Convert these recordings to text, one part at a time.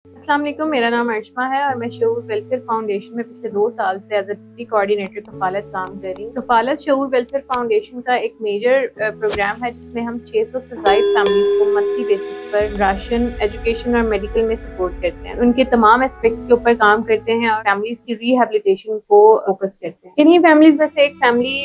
अस्सलाम वालेकुम, मेरा नाम अर्शमा है और मैं शऊर वेलफेयर फाउंडेशन में पिछले 2 साल से एज डिप्टी कोऑर्डिनेटर कफालत काम कर रही हूँ। कफालत शऊर वेलफेयर फाउंडेशन का एक मेजर प्रोग्राम है जिसमें हम 600 से ज़ायद फैमिलीज को मंथली बेसिस पर राशन, एजुकेशन और मेडिकल में सपोर्ट करते हैं। उनके तमाम एस्पेक्ट्स के ऊपर काम करते हैं और फैमिलीज की रिहेबिलिटेशन को फोकस करते हैं। इन्हीं फैमिलीज में से एक फैमिली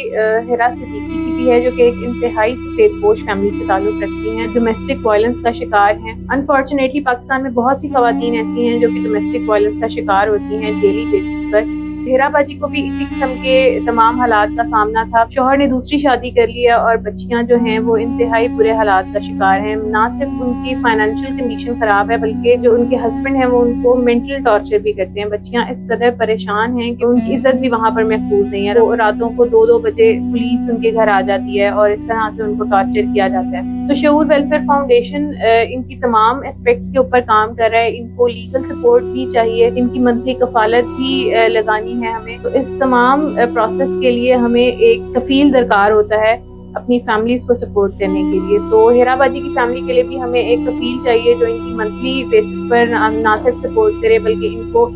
हिरा सिद्दीकी की भी है जो कि एक इंतहाई सफेदपोश फैमिली से ताल्लुक रखती हैं, डोमेस्टिक वायलेंस का शिकार हैं। अनफॉर्चुनेटली पाकिस्तान में बहुत सी खवातीन ऐसी हैं जो कि डोमेस्टिक वायलेंस का शिकार होती हैं डेली बेसिस पर। हिरा बाजी को भी इसी किस्म के तमाम हालात का सामना था। शौहर ने दूसरी शादी कर लिया और बच्चियां जो हैं वो इंतहाई बुरे हालात का शिकार हैं। ना सिर्फ उनकी फाइनेंशियल कंडीशन खराब है बल्कि जो उनके हस्बैंड हैं वो उनको मेंटल टॉर्चर भी करते हैं। बच्चियां इस कदर परेशान हैं कि उनकी इज्जत भी वहाँ पर महफूज नहीं है। तो रातों को 2-2 बजे पुलिस उनके घर आ जाती है और इस तरह से उनको टॉर्चर किया जाता है। तो शऊर वेलफेयर फाउंडेशन इनकी तमाम एस्पेक्ट्स के ऊपर काम कर रहा है। इनको लीगल सपोर्ट भी चाहिए, इनकी मंथली कफालत भी लगानी है हमें। तो इस तमाम प्रोसेस के लिए हमें एक कफील दरकार होता है अपनी फैमिलीज को सपोर्ट करने के लिए। तो हिरा बाजी की फैमिली के लिए भी हमें एक कफील चाहिए जो इनकी मंथली बेसिस पर ना सिर्फ सपोर्ट करे बल्कि इनको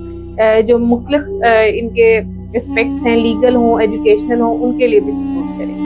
जो मुख्तलिफ इनके एस्पेक्ट्स हैं, लीगल हों, एजुकेशनल हों, उनके लिए भी सपोर्ट करे।